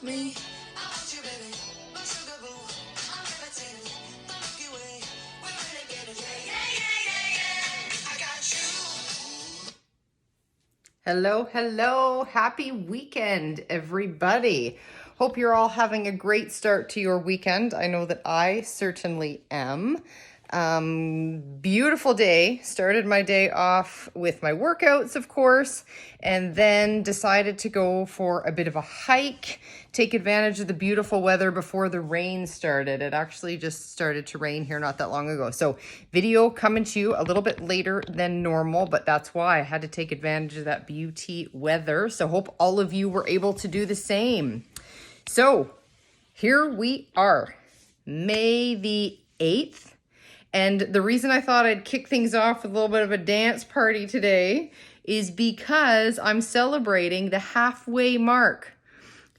me. I want you, baby. My sugar boo. I'm levitating. The Milky Way. We're renegading. Yeah, yeah, yeah, yeah, yeah. I got you. Hello, hello. Happy weekend, everybody. Hope you're all having a great start to your weekend. I know that I certainly am. Beautiful day. Started my day off with my workouts, of course, and then decided to go for a bit of a hike, take advantage of the beautiful weather before the rain started. It actually just started to rain here not that long ago. So video coming to you a little bit later than normal, but that's why I had to take advantage of that beauty weather. So hope all of you were able to do the same. So here we are, May the 8th. And the reason I thought I'd kick things off with a little bit of a dance party today is because I'm celebrating the halfway mark.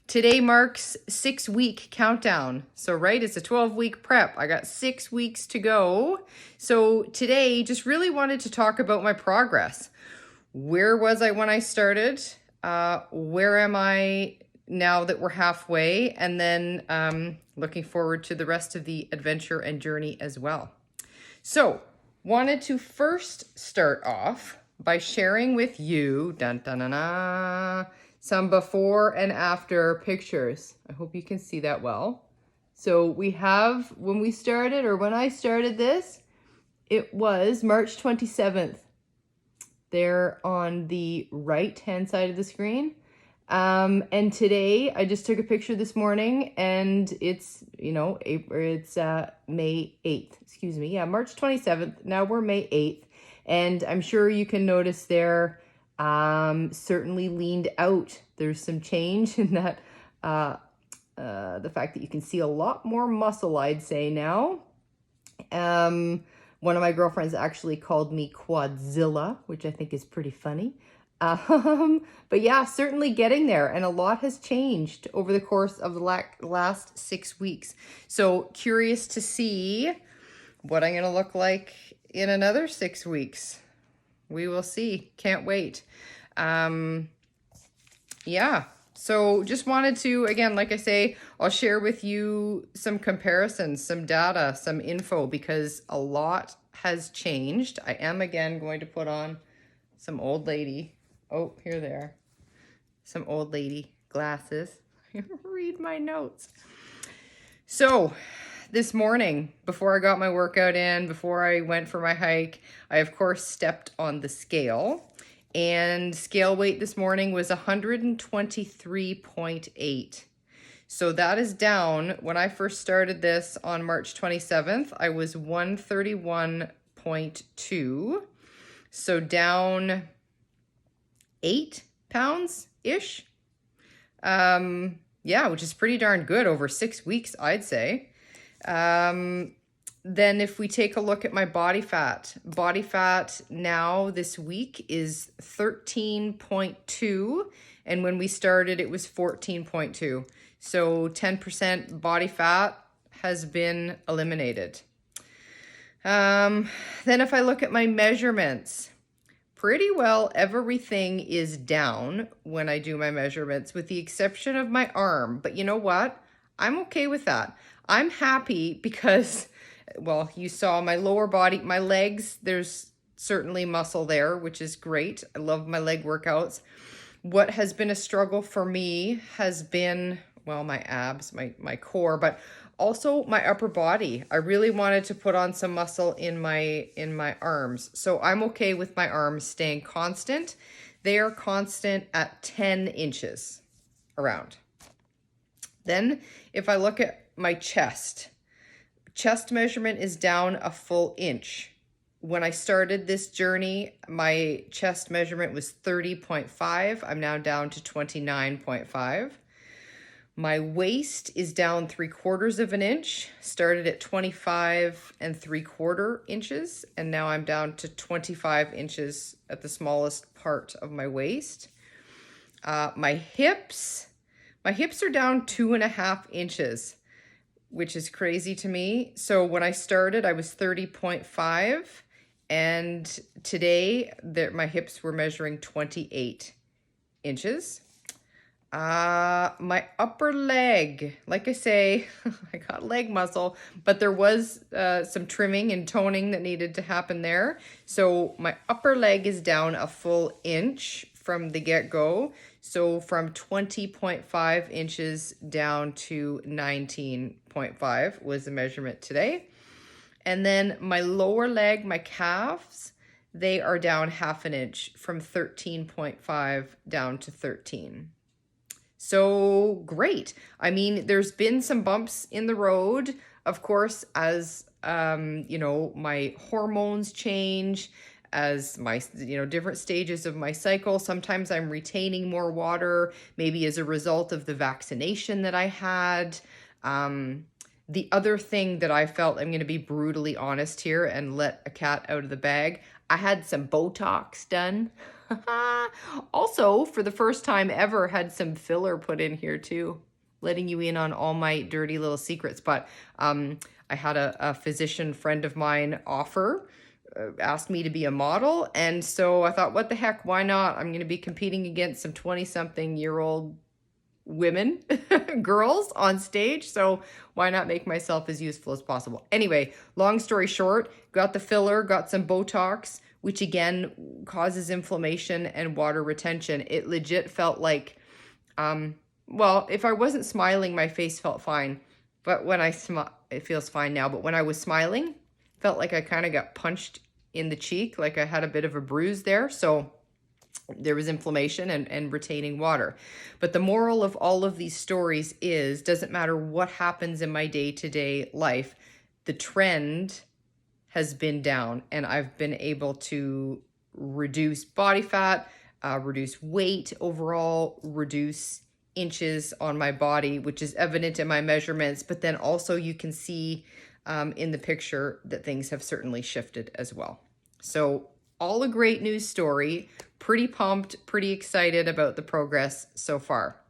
Today marks 6-week countdown. So, right, it's a 12-week prep. I got 6 weeks to go. So today, just really wanted to talk about my progress. Where was I when I started? Where am I now that we're halfway? And then looking forward to the rest of the adventure and journey as well. So, wanted to first start off by sharing with you some before and after pictures. I hope you can see that well. So we have, when I started this, it was March 27th. There on the right-hand side of the screen. And today I just took a picture this morning and it's, May 8th, excuse me. Yeah, March 27th. Now we're May 8th. And I'm sure you can notice there, certainly leaned out. There's some change in that, the fact that you can see a lot more muscle, I'd say now. One of my girlfriends actually called me Quadzilla, which I think is pretty funny. But yeah, certainly getting there, and a lot has changed over the course of the last 6 weeks. So curious to see what I'm going to look like in another 6 weeks. We will see. Can't wait. Yeah. So just wanted to, again, like I say, I'll share with you some comparisons, some data, some info, because a lot has changed. I am, again, going to put on some old lady. Oh, here they are. Some old lady glasses. Read my notes. So this morning, before I got my workout in, before I went for my hike, I, of course, stepped on the scale. And scale weight this morning was 123.8. So that is down. When I first started this on March 27th, I was 131.2. So down 8 pounds-ish. Yeah, which is pretty darn good over 6 weeks, I'd say. Then if we take a look at my body fat now this week is 13.2. And when we started, it was 14.2. So 10% body fat has been eliminated. Then if I look at my measurements, pretty well everything is down when I do my measurements, with the exception of my arm. But you know what? I'm okay with that. I'm happy because, well, you saw my lower body, my legs, there's certainly muscle there, which is great. I love my leg workouts. What has been a struggle for me has been, well, my abs, my core, but also my upper body. I really wanted to put on some muscle in my arms. So I'm okay with my arms staying constant. They are constant at 10 inches around. Then if I look at my chest measurement is down a full inch. When I started this journey, my chest measurement was 30.5. I'm now down to 29.5. My waist is down 3/4 of an inch, started at 25 3/4 inches, and now I'm down to 25 inches at the smallest part of my waist. My hips are down 2.5 inches, which is crazy to me. So when I started, I was 30.5, and today my hips were measuring 28 inches. My upper leg, like I say, I got leg muscle, but there was some trimming and toning that needed to happen there. So my upper leg is down a full inch from the get-go. So from 20.5 inches down to 19.5 was the measurement today. And then my lower leg, my calves, they are down half an inch from 13.5 down to 13. So great. I mean, there's been some bumps in the road, of course, as my hormones change, as my different stages of my cycle. Sometimes I'm retaining more water, maybe as a result of the vaccination that I had. The other thing that I felt, I'm going to be brutally honest here and let a cat out of the bag. I had some Botox done. Also, for the first time ever, had some filler put in here too, letting you in on all my dirty little secrets. But I had a physician friend of mine asked me to be a model. And so I thought, what the heck, why not? I'm going to be competing against some 20-something-year-old women, girls on stage. So why not make myself as useful as possible? Anyway, long story short, got the filler, got some Botox, which again causes inflammation and water retention. It legit felt like, well, if I wasn't smiling, my face felt fine. But when it feels fine now. But when I was smiling, felt like I kind of got punched in the cheek, like I had a bit of a bruise there. So there was inflammation and retaining water. But the moral of all of these stories is, doesn't matter what happens in my day-to-day life, the trend has been down, and I've been able to reduce body fat, reduce weight overall, reduce inches on my body, which is evident in my measurements. But then also you can see in the picture that things have certainly shifted as well. So all a great news story. Pretty pumped, pretty excited about the progress so far.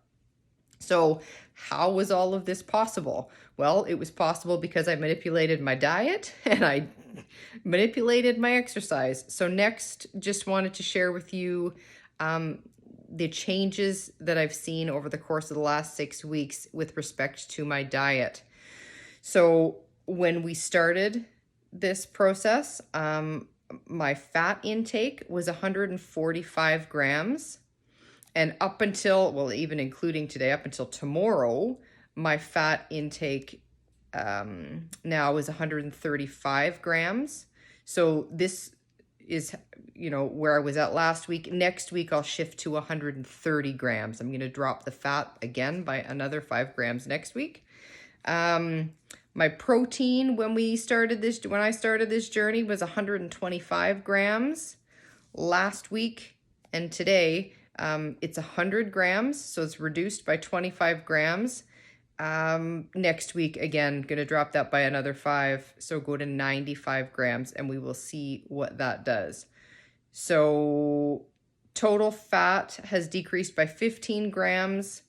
So how was all of this possible? Well, it was possible because I manipulated my diet and I manipulated my exercise. So next, just wanted to share with you the changes that I've seen over the course of the last 6 weeks with respect to my diet. So when we started this process, my fat intake was 145 grams. And up until, well, even including today, up until tomorrow, my fat intake now is 135 grams. So this is, where I was at last week. Next week, I'll shift to 130 grams. I'm going to drop the fat again by another 5 grams next week. My protein when I started this journey was 125 grams last week, and today it's 100 grams, so it's reduced by 25 grams. Next week, again, going to drop that by another 5, so go to 95 grams, and we will see what that does. So total fat has decreased by 15 grams.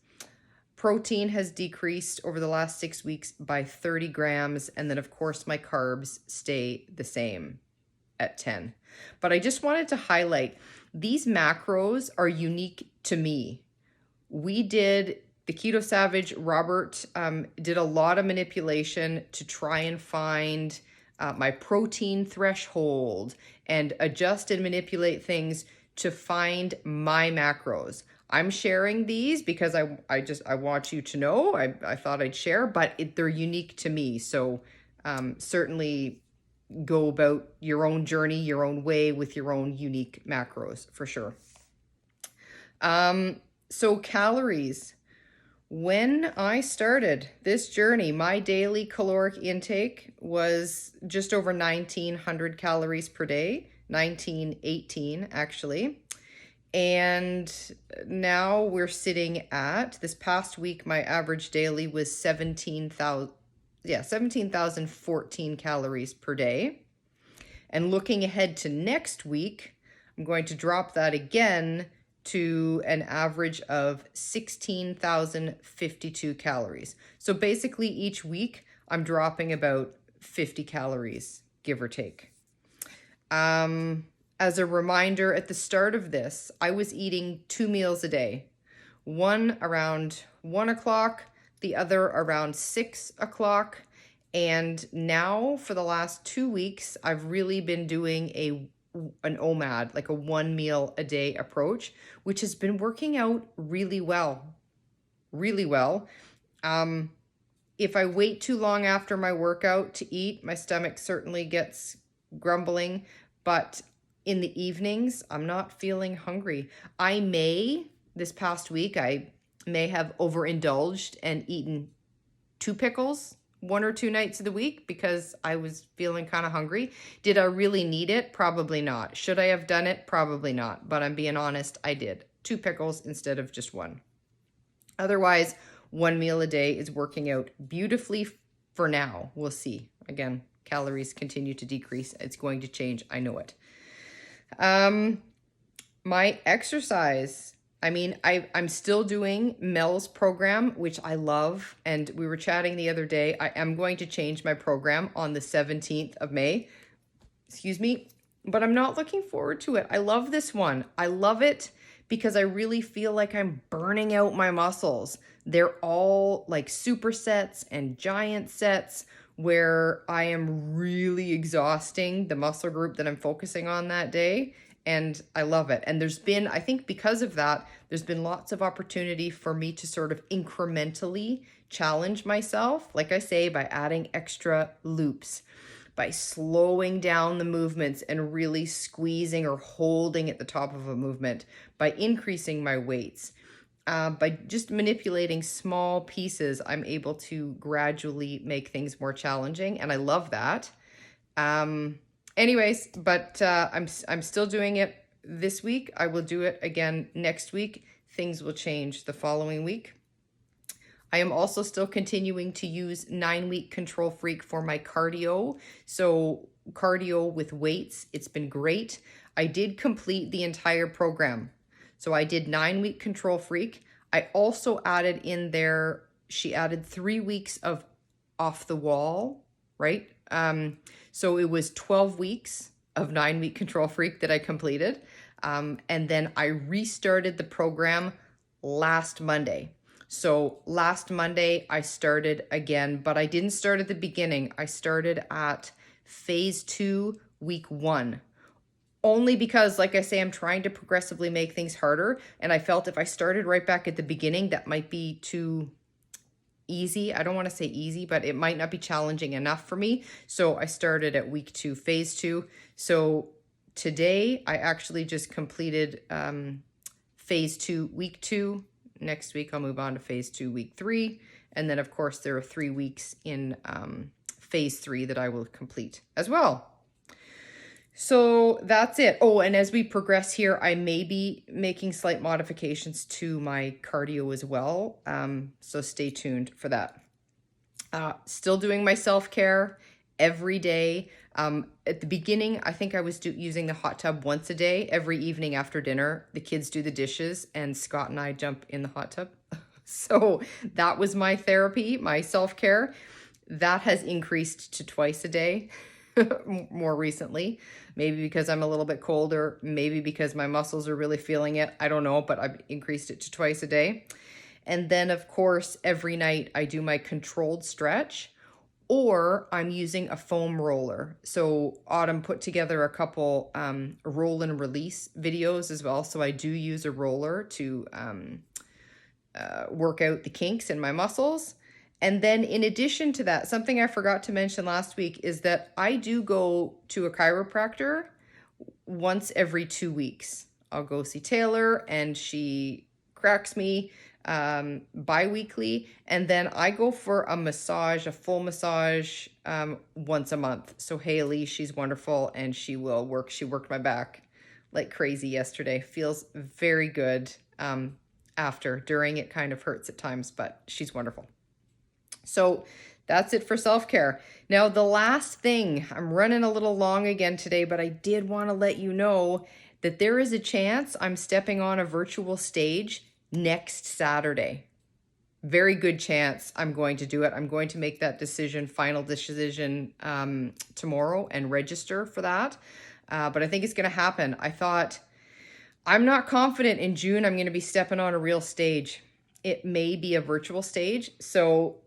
Protein has decreased over the last 6 weeks by 30 grams. And then, of course, my carbs stay the same at 10. But I just wanted to highlight, these macros are unique to me. The Keto Savage, Robert, did a lot of manipulation to try and find my protein threshold and adjust and manipulate things to find my macros. I'm sharing these because I want you to know. I thought I'd share, but they're unique to me. So certainly go about your own journey, your own way with your own unique macros for sure. So calories. When I started this journey, my daily caloric intake was just over 1,900 calories per day, 1,918 actually. And now we're sitting at, this past week, my average daily was 17,014 calories per day. And looking ahead to next week, I'm going to drop that again to an average of 16,052 calories. So basically each week I'm dropping about 50 calories, give or take. As a reminder, at the start of this, I was eating 2 meals a day, one around 1 o'clock, the other around 6 o'clock. And now for the last 2 weeks, I've really been doing an OMAD, like a 1 meal a day approach, which has been working out really well, really well. If I wait too long after my workout to eat, my stomach certainly gets grumbling, but in the evenings, I'm not feeling hungry. This past week, I may have overindulged and eaten 2 pickles 1 or 2 nights of the week because I was feeling kind of hungry. Did I really need it? Probably not. Should I have done it? Probably not. But I'm being honest, I did. 2 pickles instead of just 1. Otherwise, 1 meal a day is working out beautifully for now. We'll see. Again, calories continue to decrease. It's going to change. I know it. My exercise. I'm still doing Mel's program, which I love. And we were chatting the other day. I am going to change my program on the 17th of May. Excuse me. But I'm not looking forward to it. I love this one. I love it because I really feel like I'm burning out my muscles. They're all like supersets and giant sets where I am really exhausting the muscle group that I'm focusing on that day. And I love it. And I think because of that, there's been lots of opportunity for me to sort of incrementally challenge myself. Like I say, by adding extra loops, by slowing down the movements and really squeezing or holding at the top of a movement, by increasing my weights, by just manipulating small pieces, I'm able to gradually make things more challenging. And I love that. Anyways, but I'm still doing it this week. I will do it again next week. Things will change the following week. I am also still continuing to use 9-week Control Freak for my cardio. So cardio with weights, it's been great. I did complete the entire program. So I did 9-week Control Freak. I also added in there, she added 3 weeks of off the wall, right? So it was 12 weeks of 9-week Control Freak that I completed. And then I restarted the program last Monday. So last Monday I started again, but I didn't start at the beginning. I started at phase 2, week 1. Only because, like I say, I'm trying to progressively make things harder. And I felt if I started right back at the beginning, that might be too easy. I don't want to say easy, but it might not be challenging enough for me. So I started at week 2, phase 2. So today I actually just completed phase 2, week 2. Next week I'll move on to phase 2, week 3. And then of course there are 3 weeks in phase 3 that I will complete as well. So that's it. Oh, and as we progress here, I may be making slight modifications to my cardio as well. So stay tuned for that. Still doing my self-care every day. At the beginning, I think I was using the hot tub once a day. Every evening after dinner, the kids do the dishes and Scott and I jump in the hot tub. So that was my therapy, my self-care. That has increased to twice a day. More recently, maybe because I'm a little bit colder, maybe because my muscles are really feeling it. I don't know, but I've increased it to twice a day. And then of course, every night I do my controlled stretch, or I'm using a foam roller. So Autumn put together a couple roll and release videos as well. So I do use a roller to work out the kinks in my muscles. And then in addition to that, something I forgot to mention last week is that I do go to a chiropractor once every 2 weeks. I'll go see Taylor and she cracks me bi-weekly. And then I go for a massage, a full massage once a month. So Haley, she's wonderful and she worked my back like crazy yesterday. Feels very good after. During it kind of hurts at times, but she's wonderful. So that's it for self-care. Now, the last thing, I'm running a little long again today, but I did want to let you know that there is a chance I'm stepping on a virtual stage next Saturday. Very good chance I'm going to do it. I'm going to make that final decision tomorrow and register for that. But I think it's going to happen. I thought I'm not confident in June I'm going to be stepping on a real stage. It may be a virtual stage. So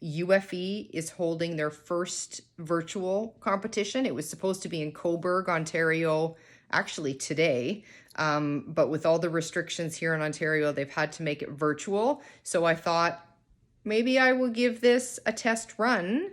UFE is holding their first virtual competition. It was supposed to be in Cobourg, Ontario, actually today. But with all the restrictions here in Ontario, they've had to make it virtual. So I thought maybe I will give this a test run,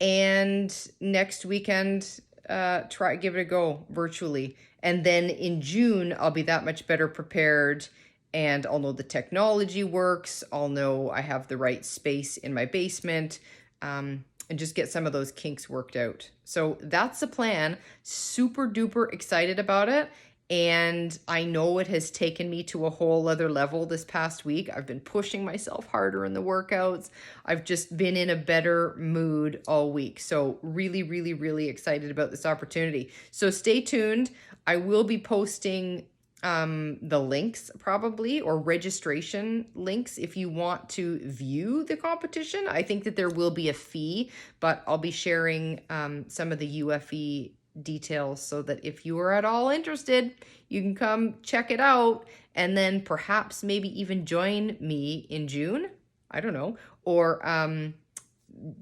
and next weekend give it a go virtually. And then in June, I'll be that much better prepared, and I'll know the technology works. I'll know I have the right space in my basement, and just get some of those kinks worked out. So that's the plan. Super duper excited about it. And I know it has taken me to a whole other level this past week. I've been pushing myself harder in the workouts. I've just been in a better mood all week. So really, really, really excited about this opportunity. So stay tuned. I will be posting the links probably, or registration links if you want to view the competition. I think that there will be a fee, but I'll be sharing some of the UFE details so that if you are at all interested, you can come check it out and then perhaps maybe even join me in June. I don't know. Or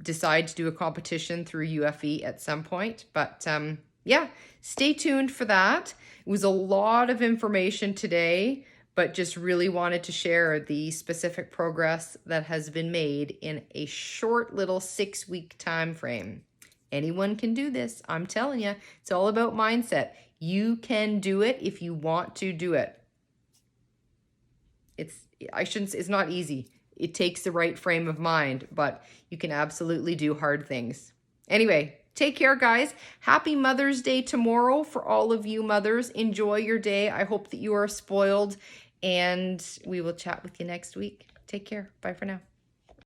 decide to do a competition through UFE at some point. But yeah, stay tuned for that. It was a lot of information today, but just really wanted to share the specific progress that has been made in a short little 6-week time frame. Anyone can do this. I'm telling you, it's all about mindset. You can do it if you want to do it. It's not easy. It takes the right frame of mind, but you can absolutely do hard things. Anyway, take care, guys. Happy Mother's Day tomorrow for all of you mothers. Enjoy your day. I hope that you are spoiled, and we will chat with you next week. Take care. Bye for now.